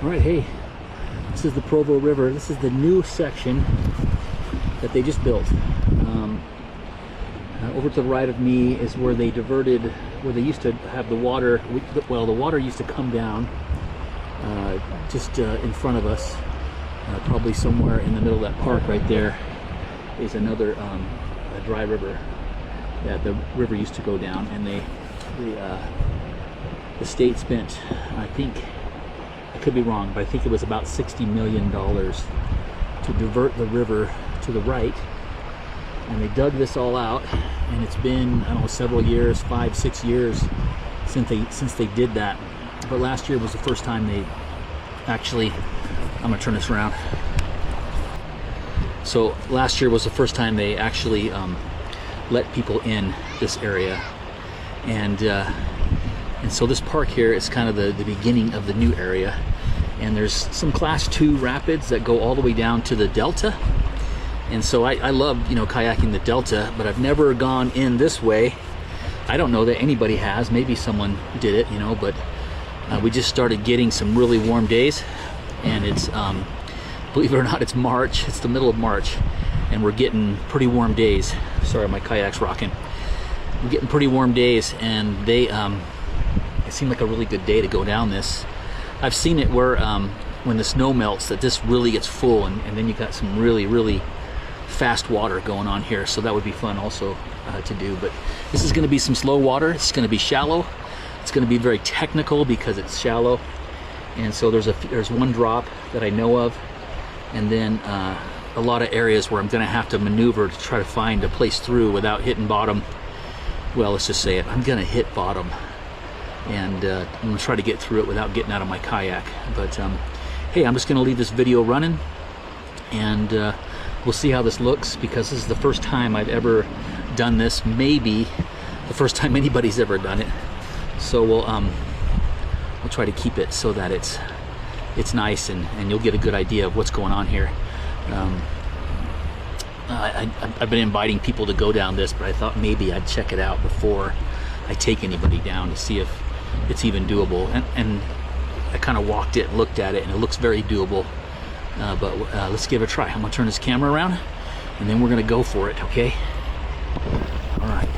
All right, hey, this is the Provo River. This is the new section that they just built. Over to the right of me is where they diverted, where they used to have the water. Well, the water used to come down just in front of us, probably somewhere in the middle of that park right there is another a dry river that the river used to go down, and the state spent, I think, I could be wrong, but I think it was about $60 million to divert the river to the right. And they dug this all out, and it's been, I don't know, several years, 5-6 years since they did that. But last year was the first time they actually, I'm gonna turn this around. So last year was the first time they actually let people in this area, and so this park here is kind of the beginning of the new area. And there's some class 2 rapids that go all the way down to the delta. And so I love, you know, kayaking the delta, but I've never gone in this way. I don't know that anybody has. Maybe someone did it, you know, but we just started getting some really warm days, and it's, believe it or not, it's March. It's the middle of March, and we're getting pretty warm days. Sorry, my kayak's rocking. We're getting pretty warm days, and it seemed like a really good day to go down this. I've seen it where when the snow melts, that this really gets full, and then you got some really fast water going on here, so that would be fun also to do. But this is going to be some slow water. It's going to be shallow. It's going to be very technical because it's shallow, and so there's one drop that I know of, and then a lot of areas where I'm going to have to maneuver to try to find a place through without hitting bottom. Well, let's just say it, I'm going to hit bottom, and I'm going to try to get through it without getting out of my kayak. But hey, I'm just going to leave this video running, and we'll see how this looks, because this is the first time I've ever done this, maybe the first time anybody's ever done it. So we'll try to keep it so that it's nice, and you'll get a good idea of what's going on here. I've been inviting people to go down this, but I thought maybe I'd check it out before I take anybody down to see if it's even doable. And I kind of walked it, looked at it, and it looks very doable. But let's give it a try. I'm gonna turn this camera around, and then we're gonna go for it, okay? All right.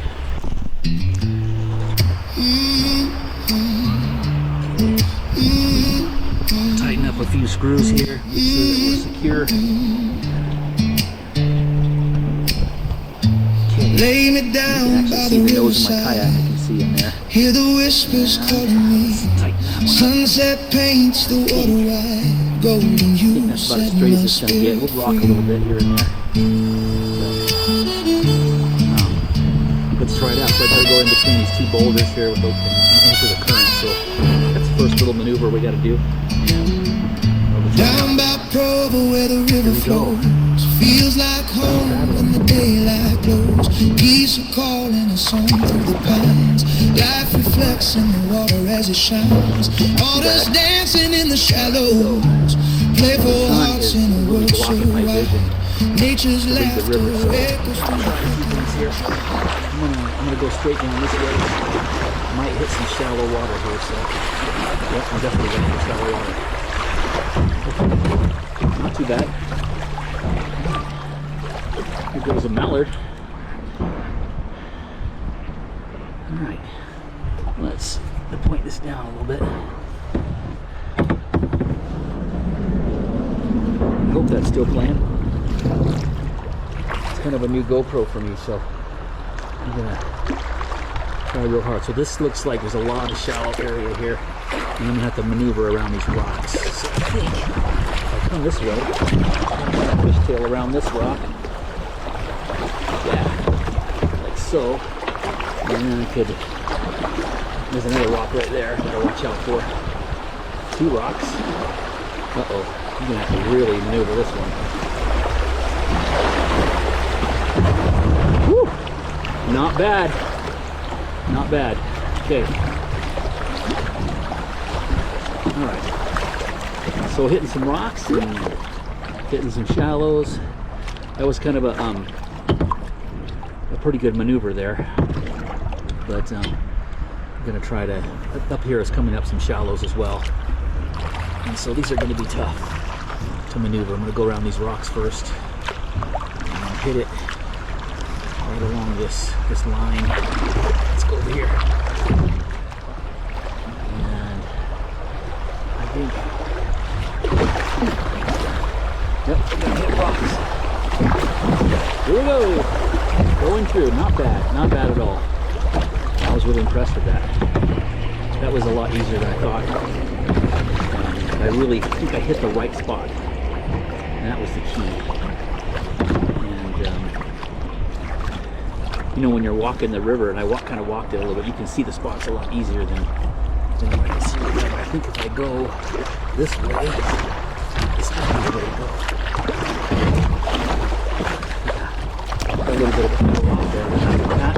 Tighten up a few screws here, make sure that we're secure. Okay. Lay me down by the riverside. I can see in there. Hear the whispers calling me. Sunset paints the water white. Golden hues That's about as set straight my as it's going to get. spirit We'll rock a little bit here and there. Let's try it out. So I got to go in between these two boulders here with into the current. So that's the first little maneuver we got to do. down by Provo where the river flows. Feels like home when the daylight glows. Geese are calling a song through the pines. Life reflects in the water as it shines. Waters dancing in the shallows. Playful hearts in a world so wide. Nature's laughter echoes through the I'm gonna go straight down this way. Might hit some shallow water here, so yep, I'm definitely gonna hit shallow water. Not too bad. Here goes a mallard. All right, let's point this down a little bit. I hope that's still playing. It's kind of a new GoPro for me, so I'm gonna try real hard. So this looks like there's a lot of shallow area here, and I'm gonna have to maneuver around these rocks. So I think if I come this way, I'm gonna fishtail around this rock. Yeah, like so. And then I could, there's another rock right there that I watch out for. 2 rocks. Uh-oh. I'm gonna have to really maneuver this one. Whew! Not bad. Not bad. Okay. Alright. So hitting some rocks and hitting some shallows. That was kind of a pretty good maneuver there. But I'm gonna try to, up here is coming up some shallows as well. And so these are going to be tough to maneuver. I'm going to go around these rocks first and hit it right along this line. Let's go over here. And I think, yep, we're going to hit rocks. Here we go. Going through. Not bad at all. I was really impressed with that. That was a lot easier than I thought. I really think I hit the right spot, and that was the key. And you know, when you're walking the river, and I kind of walked it a little bit, you can see the spots a lot easier than I can see right now. I think if I go this way, this might be the way to go. Yeah. A little bit of a rock there. That.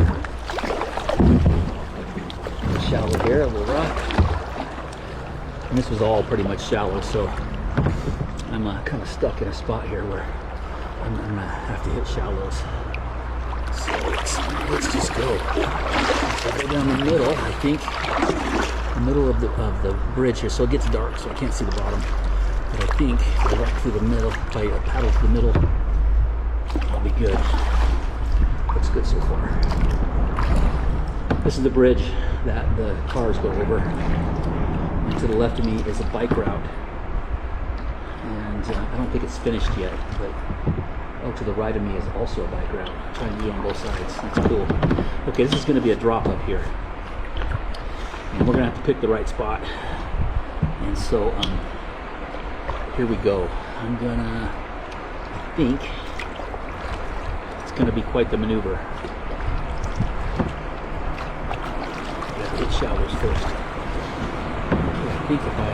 Shallow here, a little rock. And this was all pretty much shallow, so I'm kind of stuck in a spot here where I'm gonna have to hit shallows. So let's just go. I'll go down the middle, I think, the middle of the bridge here. So it gets dark, so I can't see the bottom. But I think if I walk through the middle, if I paddle to the middle, I'll be good. Looks good so far. This is the bridge that the cars go over. And to the left of me is a bike route. And I don't think it's finished yet, but to the right of me is also a bike route. I'm trying to do it on both sides. That's cool. Okay, this is going to be a drop up here. And we're going to have to pick the right spot. And so, here we go. I think it's going to be quite the maneuver. Hit shallows first. Okay, I think if I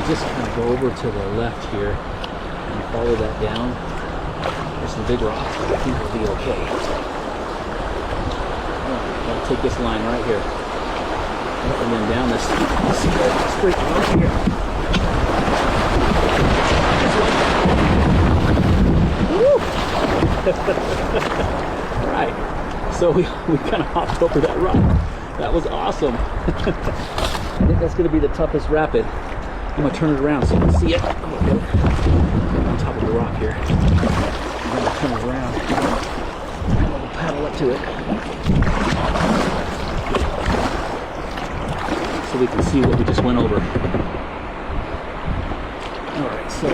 just kind of go over to the left here and follow that down, there's some big rocks, but I think we'll be okay. I'll take this line right here and then down this straight rock here. Woo! All right, so we kind of hopped over that rock. That was awesome. I think that's going to be the toughest rapid. I'm going to turn it around so you can see it. I'm going to get on top of the rock here. I'm going to turn it around. I'm going to paddle up to it so we can see what we just went over. Alright, so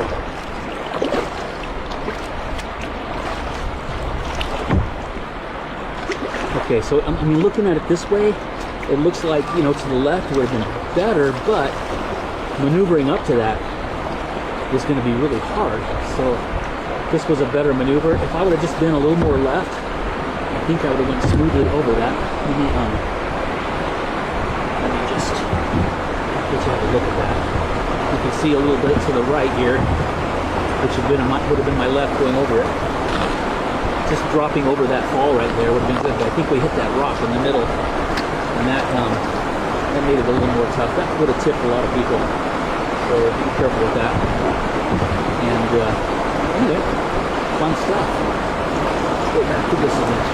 okay, so I mean, looking at it this way, it looks like, you know, to the left would have been better, but maneuvering up to that is going to be really hard. So this was a better maneuver. If I would have just been a little more left, I think I would have went smoothly over that. Let me just let you have a look at that. You can see a little bit to the right here, which would have been my left going over it. Just dropping over that fall right there would have been good, but I think we hit that rock in the middle, and that made it a little more tough. That would have tipped a lot of people, so be careful with that. And anyway, fun stuff. Let's go back to this again.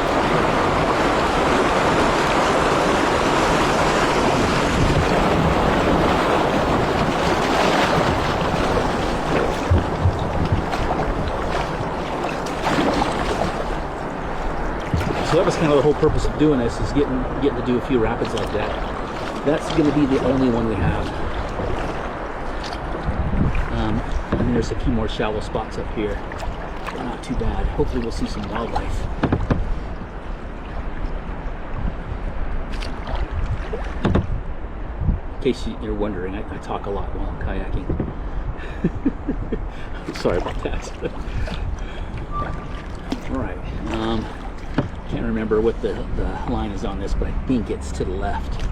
So that was kind of the whole purpose of doing this, is getting to do a few rapids like that. That's going to be the only one we have. And there's a few more shallow spots up here. But not too bad. Hopefully we'll see some wildlife. In case you're wondering, I talk a lot while I'm kayaking. Sorry about that. All right. Can't remember what the line is on this, but I think it's to the left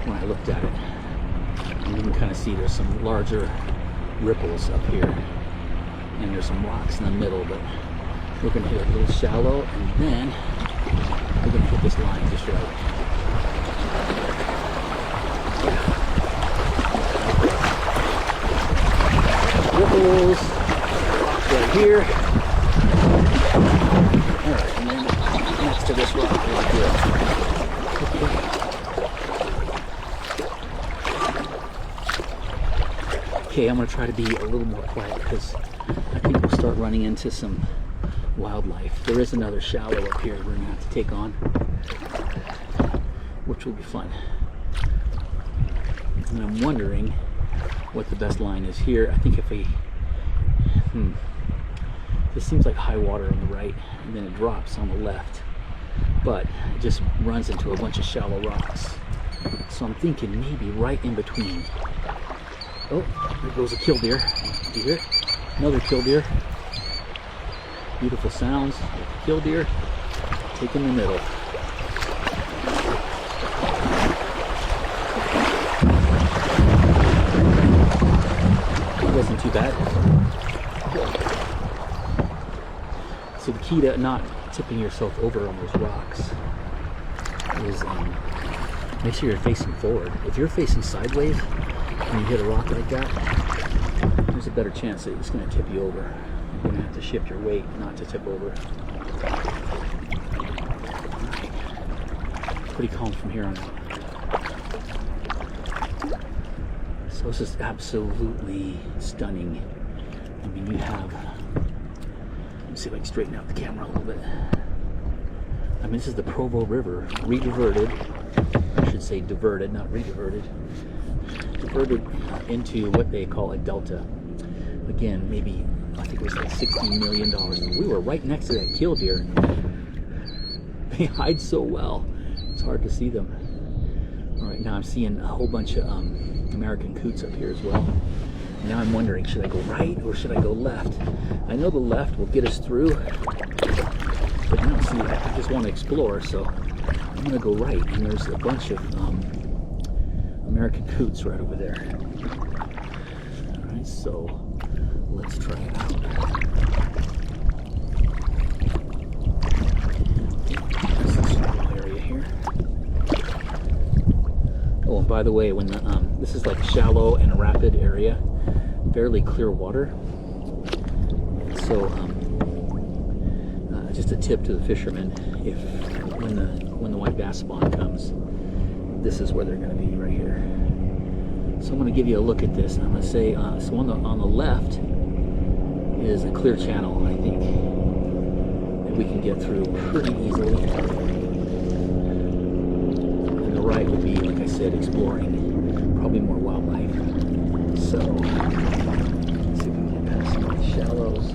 when I looked at it. And you can kind of see there's some larger ripples up here, and there's some rocks in the middle, but we're going to hit a little shallow, and then we're going to hit this line just right. Ripples, rocks right here. Alright, and then next to this rock right here. Okay. Okay, I'm gonna try to be a little more quiet because I think we'll start running into some wildlife. There is another shallow up here we're gonna have to take on, which will be fun. And I'm wondering what the best line is here. I think if we, this seems like high water on the right, and then it drops on the left, but it just runs into a bunch of shallow rocks. So I'm thinking maybe right in between. Oh, there goes a killdeer. Do you hear it? Another killdeer. Beautiful sounds. Killdeer. Taking the middle. It wasn't too bad. So the key to not tipping yourself over on those rocks is make sure you're facing forward. If you're facing sideways and you hit a rock like that, there's a better chance that it's going to tip you over. You're going to have to shift your weight not to tip over. Right. Pretty calm from here on out. So this is absolutely stunning. I mean, you have, let me see if I can straighten out the camera a little bit. I mean, this is the Provo River, rediverted, I should say diverted, not rediverted, diverted into what they call a delta. Again, maybe, I think it was like $60 million. We were right next to that killdeer. They hide so well, it's hard to see them. All right, now I'm seeing a whole bunch of American coots up here as well. Now I'm wondering, should I go right or should I go left? I know the left will get us through, but I don't see that. I just want to explore, so I'm going to go right. And there's a bunch of American coots right over there. All right, so let's try it out. This is a small area here. Oh, and by the way, when the, this is like shallow and rapid area, fairly clear water. So just a tip to the fishermen: if when the white bass spawn comes, this is where they're going to be, right here. So I'm going to give you a look at this, and I'm going to say so on the left is a clear channel. I think that we can get through pretty easily. And the right would be, like I said, exploring, probably more wildlife. So let's see if we can get past some of the shallows.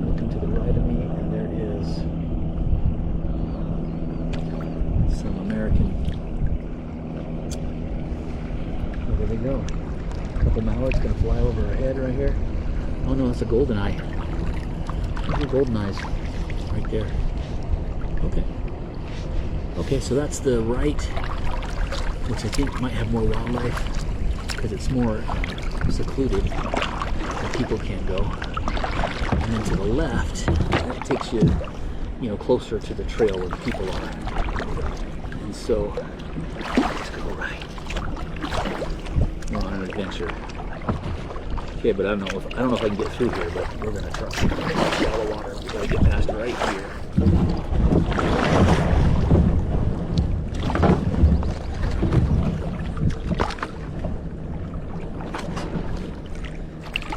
Looking to the right of me, and there is some American. Oh, there they go. A couple mallards gonna fly over our head right here. Oh no, that's a goldeneye. Those are goldeneyes right there. Okay. Okay, so that's the right, which I think might have more wildlife because it's more secluded and people can't go. And then to the left, that takes you, closer to the trail where the people are. And so, let's go right. We're on an adventure. Okay, but I don't know if I can get through here, but we're gonna try. Shallow water. We gotta get past right here.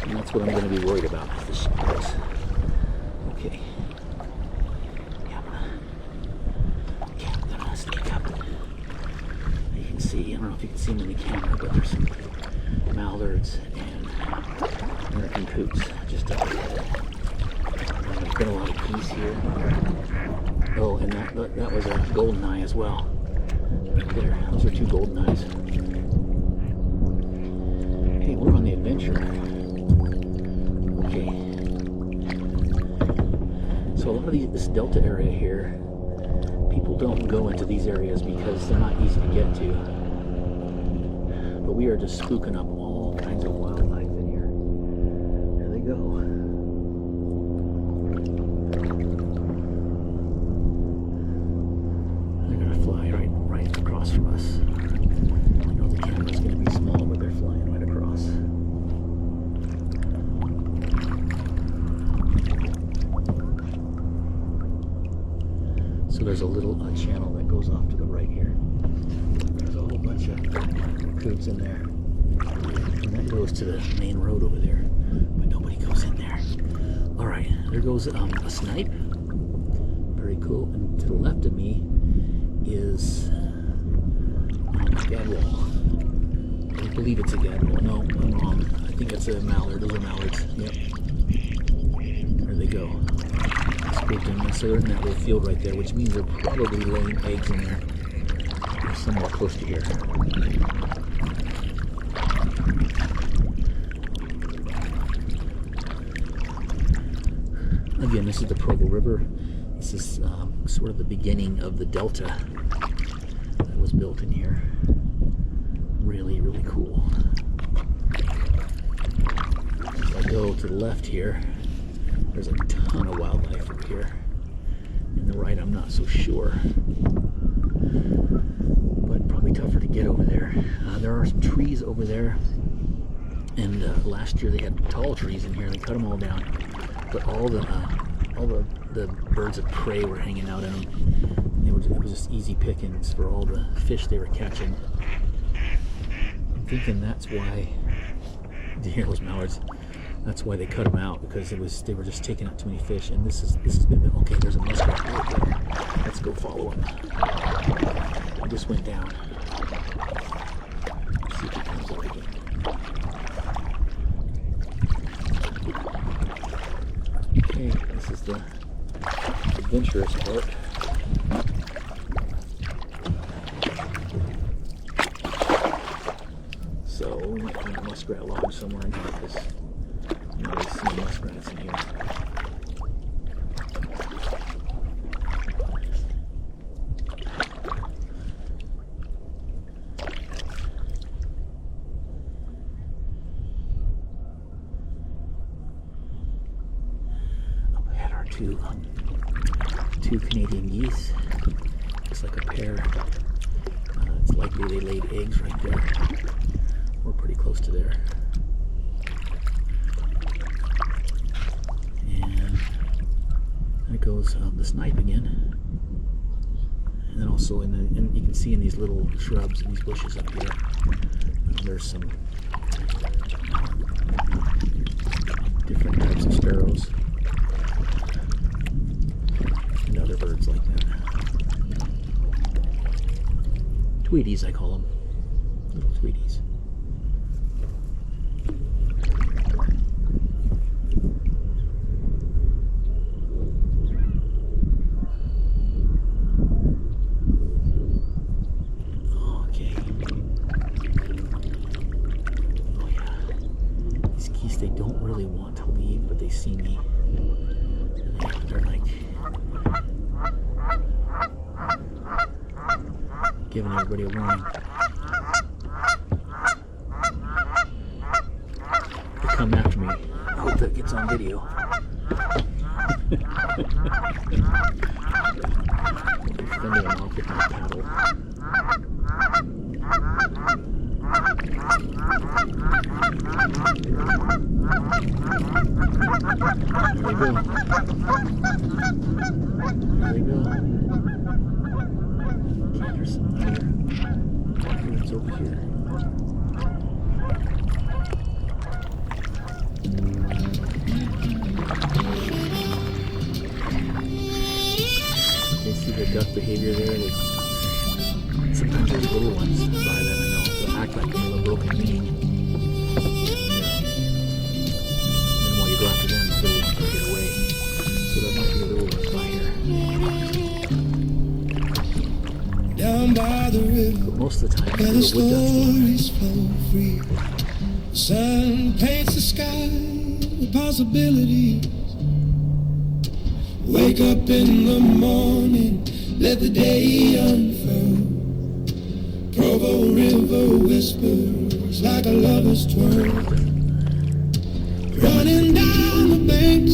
And that's what I'm gonna be worried about, is the shallows. Okay. Yeah, I'm gonna sneak up. You can see, I don't know if you can see them in the camera, but there's some mallards and American coots just up there. There's been a lot of geese here. Oh, and that was a goldeneye as well. Right there. Those are two goldeneyes. Hey, we're on the adventure. Okay. So a lot of this delta area here, people don't go into these areas because they're not easy to get to. But we are just spooking up all kinds of wildlife in here. There they go. They're gonna fly right across from us. I know the camera's gonna be small, but they're flying right across. So there's a little channel that goes off to the right here. There's a whole bunch of coots in there. And that goes to the main road over there, but nobody goes in there. All right, there goes a snipe. Very cool. And to the left of me is a gadwall. I believe it's a gadwall. No, I'm wrong. I think it's a mallard. Those are mallards. Yep. There they go. So they're in that little field right there, which means they're probably laying eggs in there. They're somewhere close to here. Again, this is the Provo River. This is sort of the beginning of the delta that was built in here. Really, really cool. If I go to the left here, there's a ton of wildlife over here. In the right, I'm not so sure, but probably tougher to get over there. There are some trees over there, and last year they had tall trees in here. They cut them all down, but all the birds of prey were hanging out in them. It was just easy pickings for all the fish they were catching. I'm thinking that's why those mallards. That's why they cut them out, because they were just taking out too many fish. And this has been okay. There's a muskrat right there. Let's go follow him. He just went down. Let's see if he comes up again. Okay, this is the adventurous part. So we might find a muskrat lodge somewhere in here, because I always see muskrats in here. Up ahead are two Canadian geese. Looks like a pair. It's likely they laid eggs right there. We're pretty close to there. There goes the snipe again, and then also and you can see in these little shrubs and these bushes up here, there's some different types of sparrows and other birds like that. Tweedies, I call them, little tweedies. They don't really want to leave, but they see me. And they're like giving everybody a warning. They're coming after me. I hope that gets on video. Fending them off with my paddle. There they go. There they go. Okay, there's some other birds over here. You see the duck behavior there? Sometimes there's little ones by them, and they'll act like they're a broken wing. Go after them, the little ones will get away. So there might be a little ones by here. Down by the river, but most of the time, where the stories flow free. The sun paints the sky with possibilities. Wake up in the morning, let the day unfurl. Provo River whispers like a lover's twirl. Running down the banks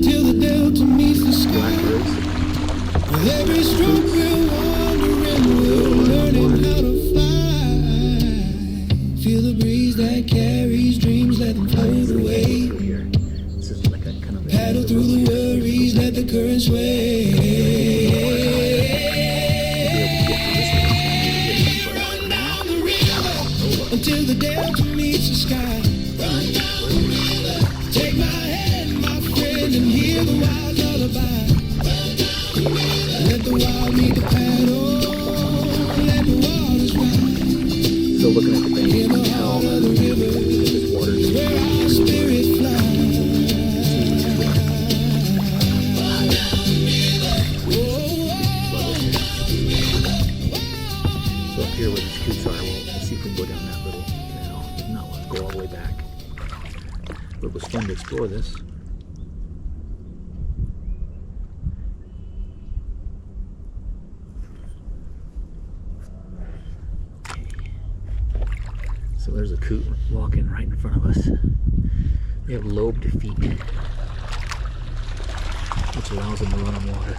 till the delta meets the sky. With every stroke we're wandering, we're learning how to fly. Feel the breeze that carries dreams, let them float away. Paddle through the worries, let the current sway. Run down the river till the delta meets the sky. Run down the river. Take my hand, my friend, and hear the wild lullaby. Run down the river. Let the wild meet the paddle. Let the waters rise. So looking at the bank, In the heart of the river, this water is where our spirit flies. So up here where these coots are, we'll see if we can go down that little canal. No, let's go all the way back. But it was fun to explore this. So there's a coot walking right in front of us. They have lobed feet, which allows them to run on water.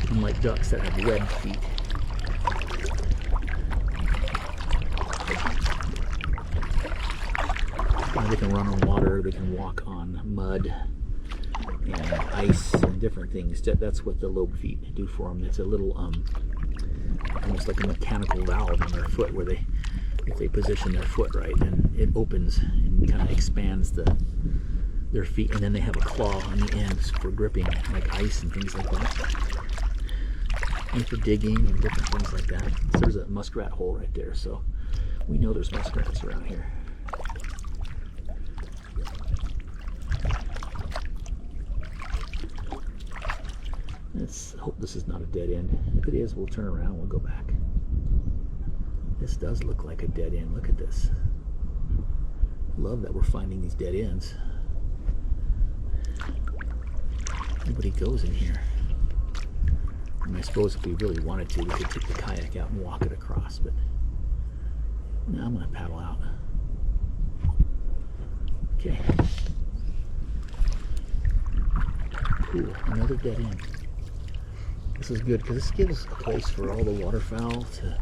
Unlike ducks that have webbed feet. Now they can run on water, they can walk on mud and ice and different things. That's what the lobe feet do for them. It's a little almost like a mechanical valve on their foot where if they position their foot right, then it opens and kind of expands their feet, and then they have a claw on the ends for gripping like ice and things like that, and for digging and different things like that. So there's a muskrat hole right there, so we know there's muskrats around here. Let's hope this is not a dead end. If it is, we'll turn around, we'll go back. This does look like a dead end. Look at this. Love that we're finding these dead ends. Nobody goes in here. And I suppose if we really wanted to, we could take the kayak out and walk it across, but no, I'm gonna paddle out. Okay. Cool, another dead end. This is good because this gives a place for all the waterfowl to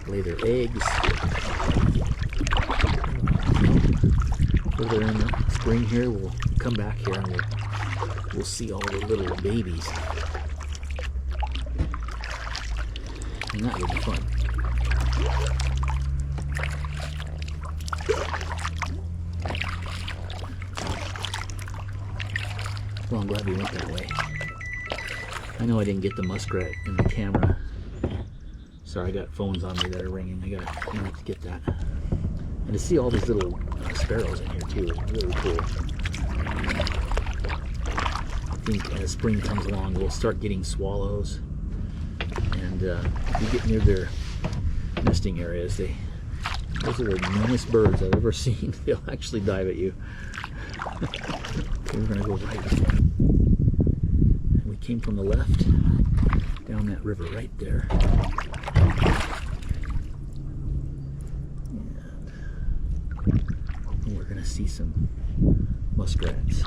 lay their eggs. Further in the spring here, we'll come back here and we'll see all the little babies. And that would be fun. Well, I'm glad we went that way. I know I didn't get the muskrat in the camera. Sorry, I got phones on me that are ringing. I have to get that. And to see all these little sparrows in here too is really cool. I think as spring comes along, we'll start getting swallows. And if you get near their nesting areas, those are the meanest birds I've ever seen. They'll actually dive at you. Okay, we're gonna go right. We came from the left down that river right there. And we're gonna see some muskrats.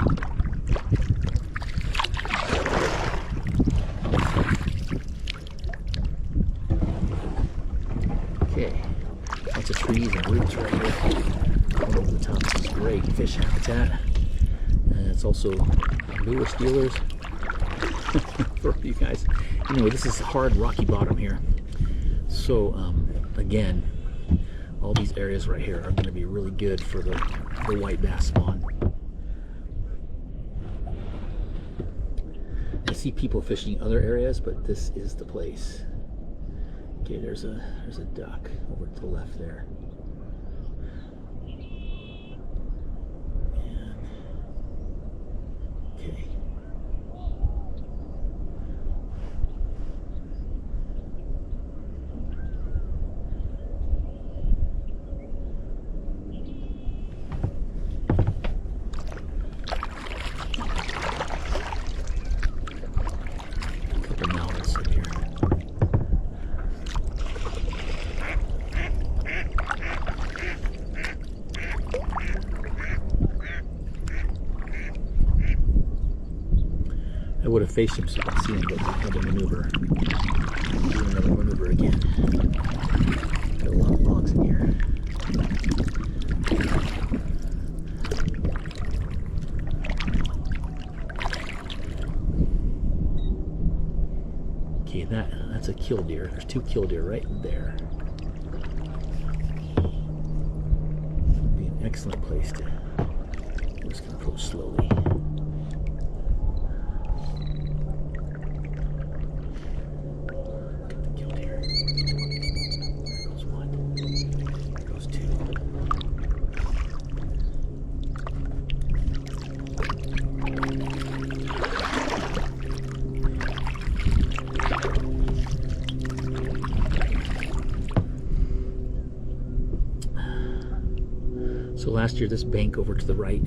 Okay, lots of trees and roots right here. Over the top, this is great fish habitat. And it's also lure stealers for you guys. Anyway, this is hard rocky bottom here. So again, all these areas right here are going to be really good for the white bass spawn. I see people fishing other areas, but this is the place. Okay, there's a duck over to the left there. Okay. Couple mallards in here. I would have faced him so you can see him, but we had to maneuver. Do another maneuver again. Got a lot of logs in here. Okay, that's a killdeer. There's two killdeer right there. excellent place to. I'm just going to approach slowly. Got the gilt here. There goes one. There goes two. So last year, this bank over to the right,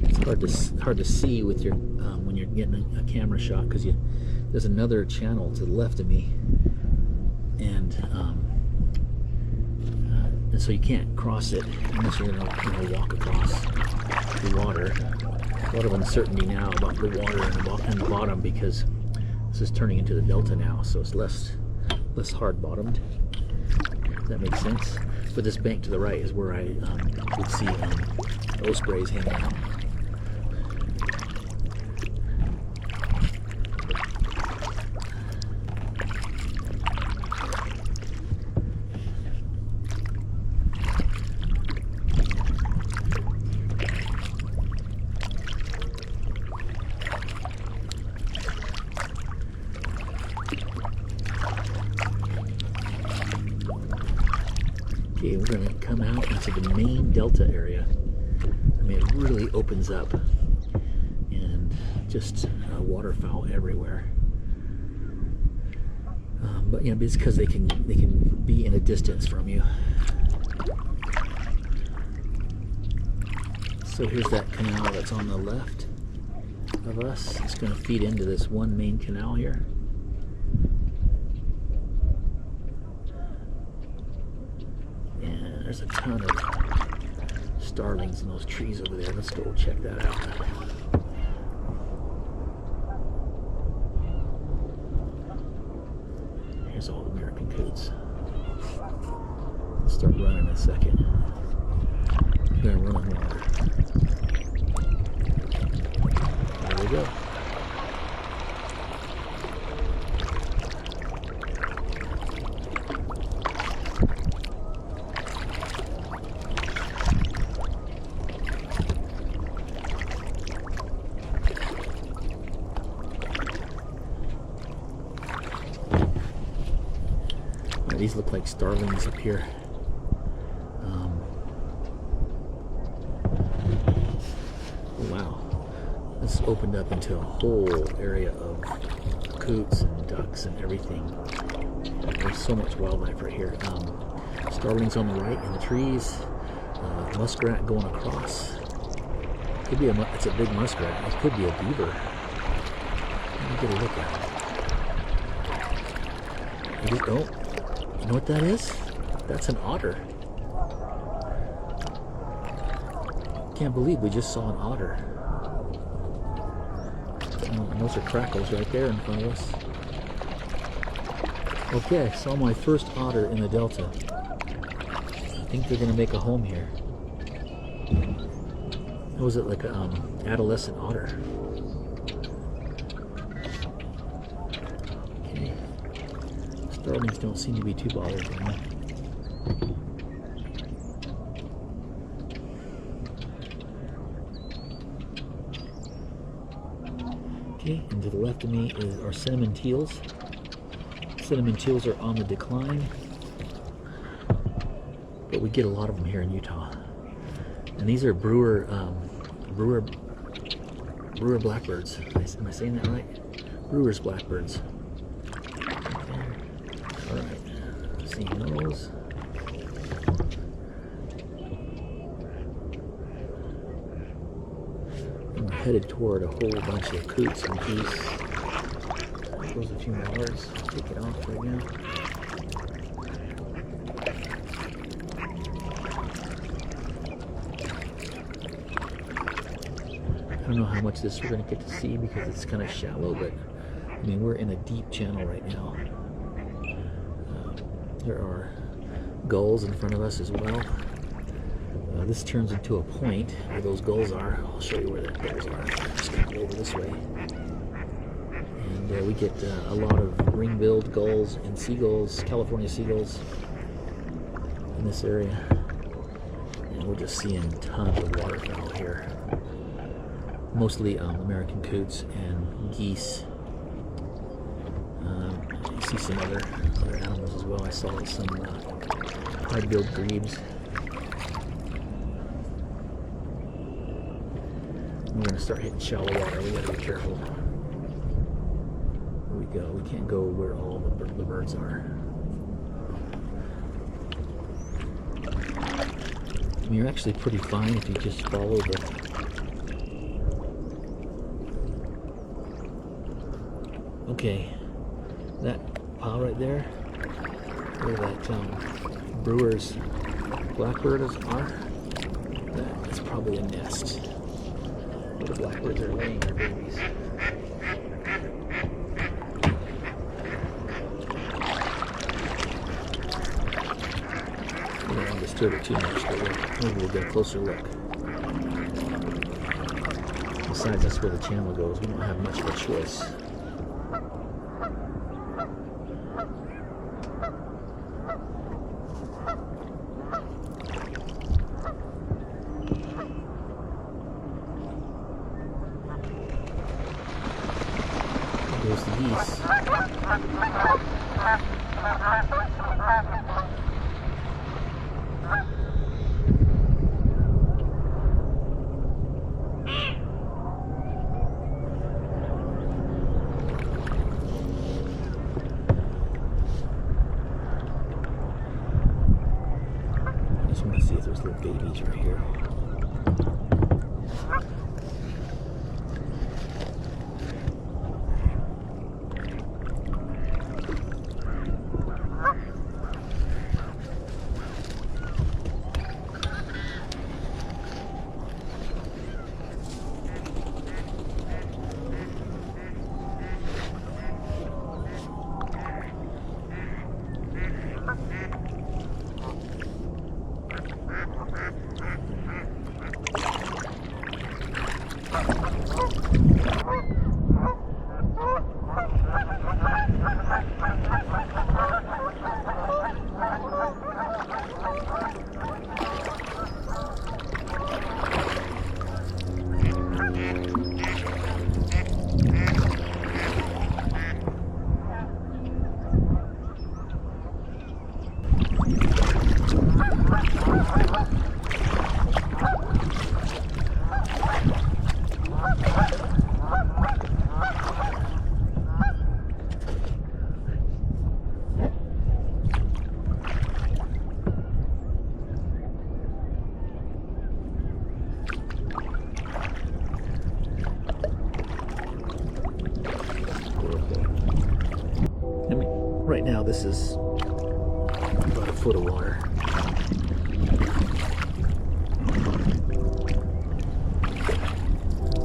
it's hard to see with your when you're getting a camera shot, because there's another channel to the left of me, and so you can't cross it unless you're gonna walk across the water. A lot of uncertainty now about the water in the bottom, because this is turning into the delta now, so it's less hard bottomed. Does that make sense? But this bank to the right is where I would see ospreys hanging out. Okay, we're going to come out into the main delta area. I mean, it really opens up, and just waterfowl everywhere. But you know, it's because they can be in a distance from you. So here's that canal that's on the left of us. It's going to feed into this one main canal here. There's a ton of starlings in those trees over there. Let's go check that out. Here's all the American coots. Let's start running in a second. I'm gonna run on water. There we go. These look like starlings up here. Wow, this opened up into a whole area of coots and ducks and everything. There's so much wildlife right here. Starlings on the right in the trees. Muskrat going across. Could be it's a big muskrat. It could be a beaver. Let me get a look at it. Oh. You know what that is? That's an otter. Can't believe we just saw an otter. And those are crackles right there in front of us. Okay, saw my first otter in the delta. I think they're going to make a home here. What was it, like an adolescent otter? Starlings don't seem to be too bothered by me. Okay, and to the left of me is our cinnamon teals. Cinnamon teals are on the decline, but we get a lot of them here in Utah. And these are brewer blackbirds. Am I saying that right? Brewer's blackbirds. Alright, seeing those. And we're headed toward a whole bunch of coots and geese. There goes a few mallards. Take it off right now. I don't know how much this we're going to get to see because it's kind of shallow, but I mean, we're in a deep channel right now. There are gulls in front of us as well. This turns into a point where those gulls are. I'll show you where the gulls are. Just come over this way. And we get a lot of ring-billed gulls and seagulls, California seagulls, in this area. And we're just seeing tons of waterfowl here. Mostly American coots and geese. You see some other animals as well. I saw some hard-billed grebes. We're going to start hitting shallow water. We got to be careful. Here we go. We can't go where all the birds are. I mean, you're actually pretty fine if you just follow the... Okay, that pile right there, where that brewer's blackbirds are, that's probably a nest where the blackbirds are laying their babies. We don't want to disturb it too much, but maybe we'll get a closer look. Besides, that's where the channel goes. We don't have much of a choice. There's the geese. I just want to see if there's little babies right here. Right now, this is about a foot of water.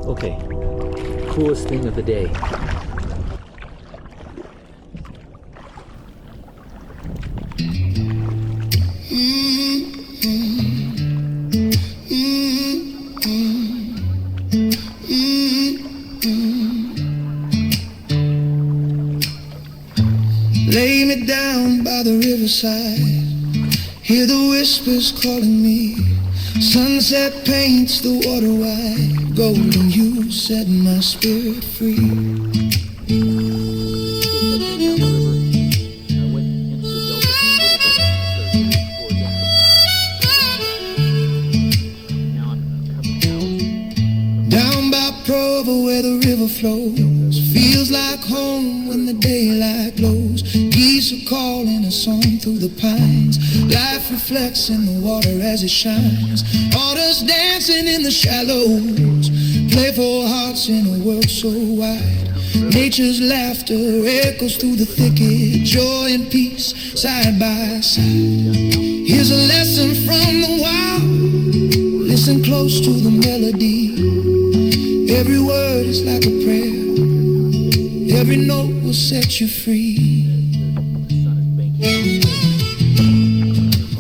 Okay, coolest thing of the day. Lay me down by the riverside, hear the whispers calling me. Sunset paints the water white, golden hue set my spirit free. Down by Provo where the river flows, feels like home when the daylight glows. Geese are calling a song through the pines, life reflects in the water as it shines. Otters dancing in the shallows, playful hearts in a world so wide. Nature's laughter echoes through the thicket, joy and peace side by side. Here's a lesson from the wild, listen close to the melody. Every word is like a prayer, every note will set you free.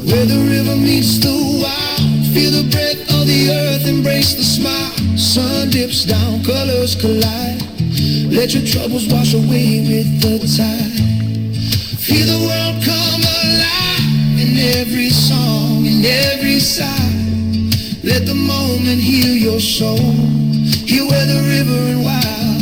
Where the river meets the wild, feel the breath of the earth, embrace the smile. Sun dips down, colors collide, let your troubles wash away with the tide. Feel the world come alive in every song, in every sigh. home and heal your soul. Here where the river and wild